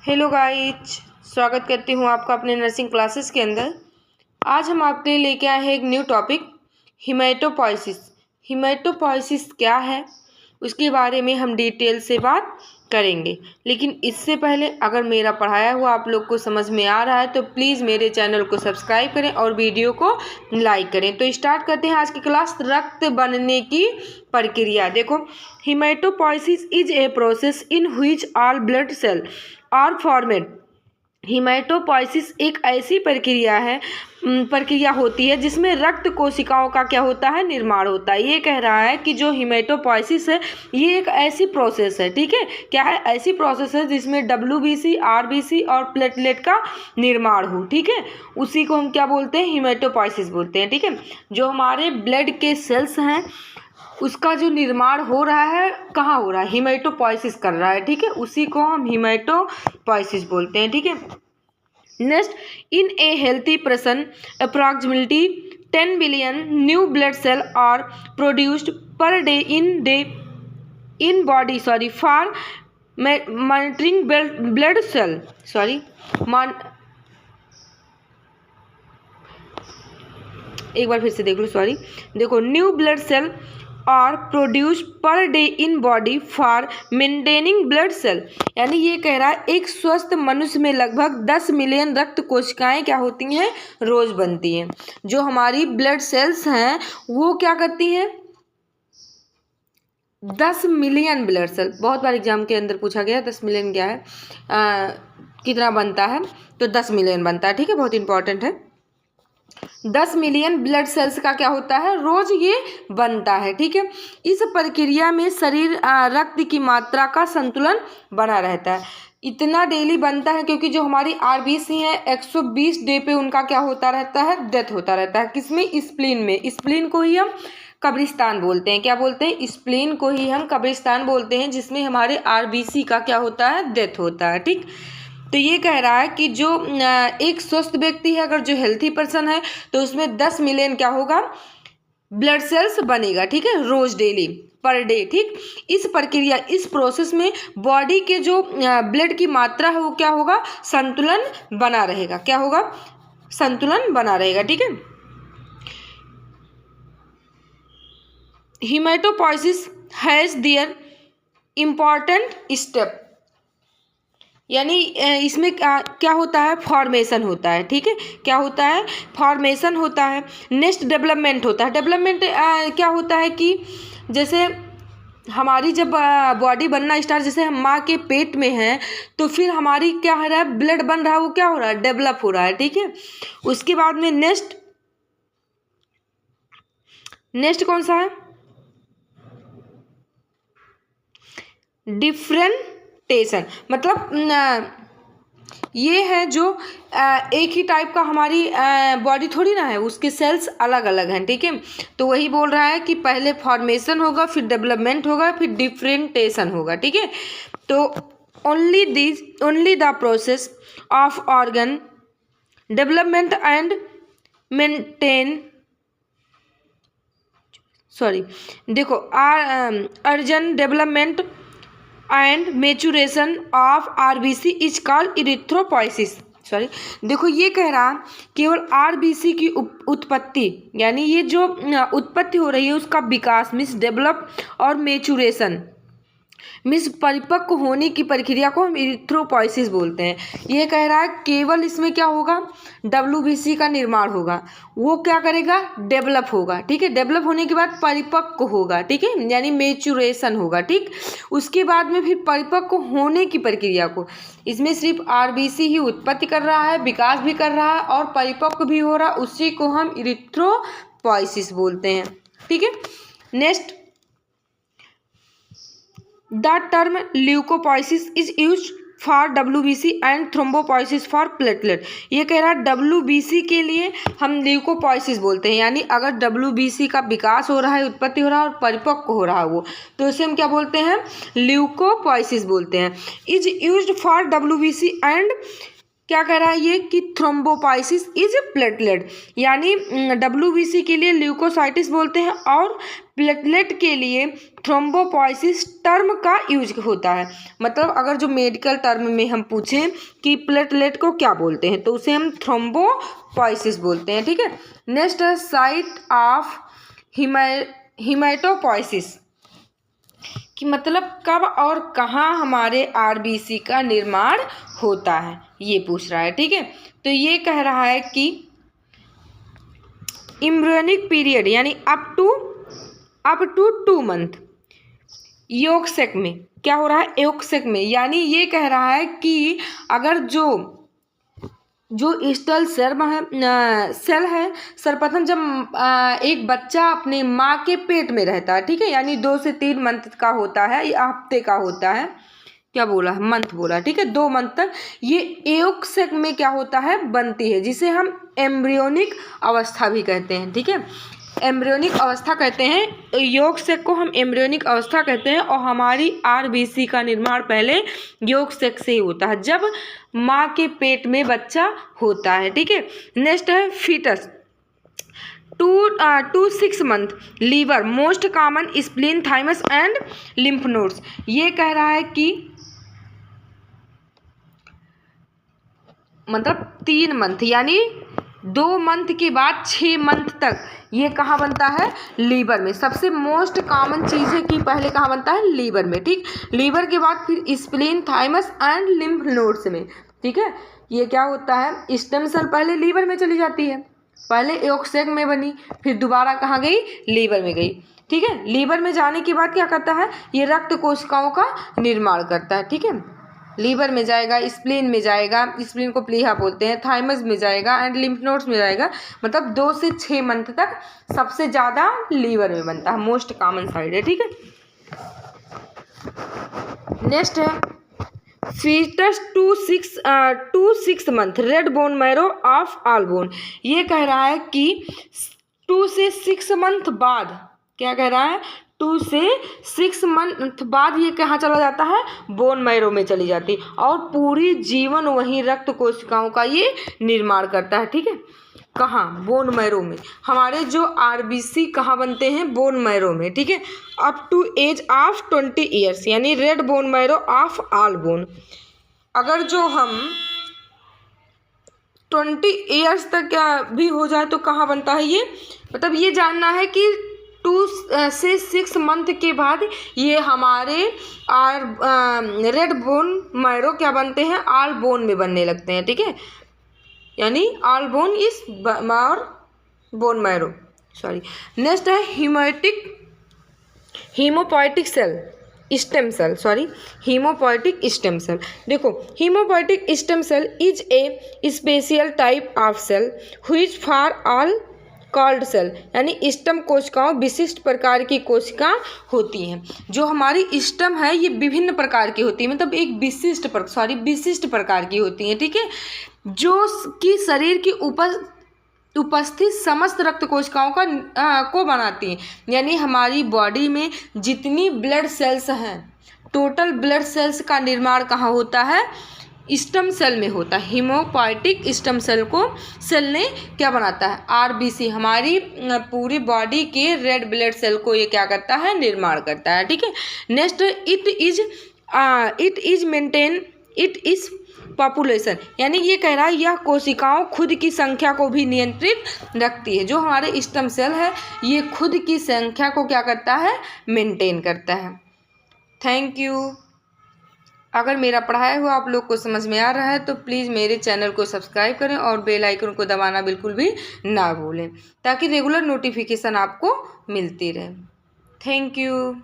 Hello guys, स्वागत करती हूँ आपका अपने नर्सिंग क्लासेस के अंदर। आज हम आपके लिए लेके आए हैं एक न्यू टॉपिक, हीमेटोपोइसिस। हीमेटोपोइसिस क्या है उसके बारे में हम डिटेल से बात करेंगे। लेकिन इससे पहले अगर मेरा पढ़ाया हुआ आप लोग को समझ में आ रहा है तो प्लीज़ मेरे चैनल को सब्सक्राइब करें और वीडियो को लाइक करें। तो स्टार्ट करते हैं आज की क्लास। रक्त बनने की प्रक्रिया। देखो, haematopoiesis is a process in which all blood cell are formed. Haematopoiesis एक ऐसी प्रक्रिया होती है जिसमें रक्त कोशिकाओं का क्या होता है, निर्माण होता है। ये कह रहा है कि जो हीमेटोपोइसिस है ये एक ऐसी प्रोसेस है, ठीक है। क्या है? ऐसी प्रोसेस है जिसमें WBC, RBC और प्लेटलेट का निर्माण हो, ठीक है। उसी को हम क्या बोलते हैं? हीमेटोपोइसिस बोलते हैं, ठीक है। जो हमारे ब्लड के सेल्स हैं उसका जो निर्माण हो रहा है, कहाँ हो रहा है? हीमेटोपोइसिस कर रहा है, ठीक है। उसी को हम हीमेटोपोइसिस बोलते हैं, ठीक है। Next, in a healthy person approximately 10 billion new blood cell are produced per day in body for monitoring blood cell एक बार फिर से देख लो, देखो, new blood cell are produce per day in body for maintaining blood cell. यानी ये कह रहा है एक स्वस्थ मनुष्य में लगभग 10 मिलियन रक्त कोशिकाएं क्या होती हैं, रोज बनती हैं। जो हमारी ब्लड सेल्स हैं वो क्या करती हैं? 10 मिलियन ब्लड सेल। बहुत बार एग्जाम के अंदर पूछा गया 10 मिलियन क्या है, कितना बनता है, तो 10 मिलियन बनता है, ठीक है। बहुत इंपॉर्टेंट है। 10 मिलियन ब्लड सेल्स का क्या होता है, रोज ये बनता है, ठीक है। इस प्रक्रिया में शरीर रक्त की मात्रा का संतुलन बना रहता है। इतना डेली बनता है क्योंकि जो हमारी RBC है 120 डे पे उनका क्या होता रहता है, डेथ होता रहता है। किसमें? स्प्लीन में। स्प्लीन को ही हम कब्रिस्तान बोलते हैं। क्या बोलते हैं? स्प्लीन को ही हम कब्रिस्तान बोलते हैं, जिसमें हमारे RBC का क्या होता है, डेथ होता है, ठीक। तो ये कह रहा है कि जो एक स्वस्थ व्यक्ति है, अगर जो हेल्थी पर्सन है, तो उसमें 10 मिलियन क्या होगा, ब्लड सेल्स बनेगा, ठीक है, रोज डेली पर डे, ठीक। इस प्रोसेस में बॉडी के जो ब्लड की मात्रा है वो क्या होगा, संतुलन बना रहेगा। क्या होगा? संतुलन बना रहेगा, ठीक है। हीमेटोपोइसिस हैज देयर इम्पॉर्टेंट स्टेप। यानी इसमें क्या होता है, फॉर्मेशन होता है, ठीक है। क्या होता है? फॉर्मेशन होता है। नेक्स्ट, डेवलपमेंट होता है। डेवलपमेंट क्या होता है कि जैसे हमारी जब बॉडी बनना स्टार्ट, जैसे हम माँ के पेट में हैं तो फिर हमारी क्या हो रहा है, ब्लड बन रहा है, वो क्या हो रहा है, डेवलप हो रहा है, ठीक है। उसके बाद में नेक्स्ट कौन सा है? डिफरेंटेशन। मतलब ये है जो एक ही टाइप का हमारी बॉडी थोड़ी ना है, उसके सेल्स अलग अलग हैं, ठीक है। तो वही बोल रहा है कि पहले फॉर्मेशन होगा, फिर डेवलपमेंट होगा, फिर डिफरेंटेशन होगा, ठीक है। तो only the process of organ development and maintain देखो, organ development and maturation of RBC is called erythropoiesis. देखो, ये कह रहा केवल RBC की उत्पत्ति, यानी ये जो उत्पत्ति हो रही है उसका विकास, मीन्स डेवलप, और मेचुरेशन मीन्स परिपक्व होने की प्रक्रिया को हम इरिथ्रोपोइसिस बोलते हैं। ये कह रहा है केवल इसमें क्या होगा, WBC का निर्माण होगा, वो क्या करेगा, डेवलप होगा, ठीक है। डेवलप होने के बाद परिपक्व होगा, ठीक है, यानी मेचुरेशन होगा, ठीक। उसके बाद में फिर परिपक्व होने की प्रक्रिया को, इसमें सिर्फ RBC ही उत्पत्ति कर रहा है, विकास भी कर रहा है और परिपक्व भी हो रहा है, उसी को हम इरिथ्रोपोइसिस बोलते हैं, ठीक है। Next, the term leukopoiesis is used for WBC and thrombopoiesis for platelet. ये कह रहा है WBC के लिए हम ल्यूकोपोइसिस बोलते हैं, यानी अगर WBC का विकास हो रहा है, उत्पत्ति हो रहा है और परिपक्व हो रहा है वो, तो इसे हम क्या बोलते हैं, ल्यूकोपोइसिस बोलते हैं। Is used for WBC and क्या कह रहा है ये कि थ्रोम्बोपाइसिस इज प्लेटलेट, यानी WBC के लिए ल्यूकोसाइटिस बोलते हैं और प्लेटलेट के लिए थ्रोम्बोपाइसिस टर्म का यूज होता है। मतलब अगर जो मेडिकल टर्म में हम पूछें कि प्लेटलेट को क्या बोलते हैं तो उसे हम थ्रोम्बोपाइसिस बोलते हैं। ठीक है, नेक्स्ट है साइट ऑफ हिमेटोपोइसिस, कि मतलब कब और कहाँ हमारे RBC का निर्माण होता है ये पूछ रहा है। ठीक है, तो ये कह रहा है कि एम्ब्रियोनिक पीरियड यानी अप टू 2 मंथ योग सेक में क्या हो रहा है, योग सेक में, यानी ये कह रहा है कि अगर जो स्टल सेल है सर्वप्रथम जब एक बच्चा अपने माँ के पेट में रहता है, ठीक है, यानी 2 से 3 मंथ का होता है या हफ्ते का होता है, क्या बोला है, मंथ बोला, ठीक है, 2 मंथ तक ये एयोग सेक में क्या होता है, बनती है, जिसे हम एम्ब्रियोनिक अवस्था भी कहते हैं। ठीक है, एम्ब्रियोनिक अवस्था कहते हैं, योग सेक को हम एम्ब्रियोनिक अवस्था कहते हैं और हमारी RBC का निर्माण पहले योग सेक से ही होता है जब माँ के पेट में बच्चा होता है। ठीक है, नेक्स्ट है fetus 2 to 6 month liver most common spleen thymus and lymph nodes. ये कह रहा है कि मतलब 3 मंथ यानी 2 मंथ के बाद 6 मंथ तक ये कहाँ बनता है, लीवर में। सबसे मोस्ट कॉमन चीज़ है कि पहले कहाँ बनता है, लीवर में। ठीक, लीवर के बाद फिर spleen thymus and lymph nodes में। ठीक है, ये क्या होता है, स्टेम सेल पहले लीवर में चली जाती है, पहले योग सेक में बनी, फिर दोबारा कहाँ गई, लीवर में गई। ठीक है, लीवर में जाने के बाद क्या करता है, ये रक्त कोशिकाओं का निर्माण करता है। ठीक है, लीवर में जाएगा, स्प्लीन में जाएगा, स्प्लीन को प्लीहा बोलते हैं, थाइमस में जाएगा एंड लिम्फ नोड्स में जाएगा। मतलब 2 से 6 मंथ तक सबसे ज़्यादा लीवर में बनता है, मोस्ट कॉमन साइड है। ठीक है, नेक्स्ट है fetus 2 to 6 month red bone marrow of all bone. ये कह रहा है कि 2 से 6 मंथ बाद, क्या कह रहा है, 2 से 6 मंथ बाद ये कहाँ चला जाता है, बोन मैरो में चली जाती है और पूरी जीवन वहीं रक्त कोशिकाओं का ये निर्माण करता है। ठीक है, कहाँ, बोन मैरो में। हमारे जो RBC कहाँ बनते हैं, बोन मैरो में। ठीक है, up to age of 20 years यानी red bone marrow of all bone. अगर जो हम 20 ईयर्स तक क्या भी हो जाए तो कहाँ बनता है ये, मतलब ये जानना है कि 2 से 6 मंथ के बाद ये हमारे रेड बोन मैरो क्या बनते हैं, ऑल बोन में बनने लगते हैं। ठीक है, यानी ऑल बोन इज और बोन मैरो, सॉरी। नेक्स्ट है haemopoietic cell stem cell, sorry, haemopoietic stem cell. देखो, haemopoietic stem cell is a special type of cell which for all called cell, यानी स्टेम कोशिकाओं विशिष्ट प्रकार की कोशिका होती हैं। जो हमारी स्टेम है ये विभिन्न प्रकार की होती है, मतलब एक विशिष्ट प्रकार की होती हैं। ठीक है, जो कि शरीर की उपस्थित समस्त रक्त कोशिकाओं को बनाती हैं। यानी हमारी बॉडी में जितनी ब्लड सेल्स हैं, टोटल ब्लड सेल्स का निर्माण कहाँ होता है, स्टेम सेल में होता है। हीमोपोइटिक स्टेम सेल ने क्या बनाता है, RBC हमारी पूरी बॉडी के रेड ब्लड सेल को ये क्या करता है, निर्माण करता है। ठीक है, नेक्स्ट इट इज पॉपुलेशन, यानी ये कह रहा है यह कोशिकाओं खुद की संख्या को भी नियंत्रित रखती है। जो हमारे स्टेम सेल है ये खुद की संख्या को क्या करता है, मेंटेन करता है। Thank you. अगर मेरा पढ़ाया हुआ आप लोग को समझ में आ रहा है तो प्लीज़ मेरे चैनल को सब्सक्राइब करें और बेल आइकन को दबाना बिल्कुल भी ना भूलें ताकि रेगुलर नोटिफिकेशन आपको मिलती रहे। Thank you.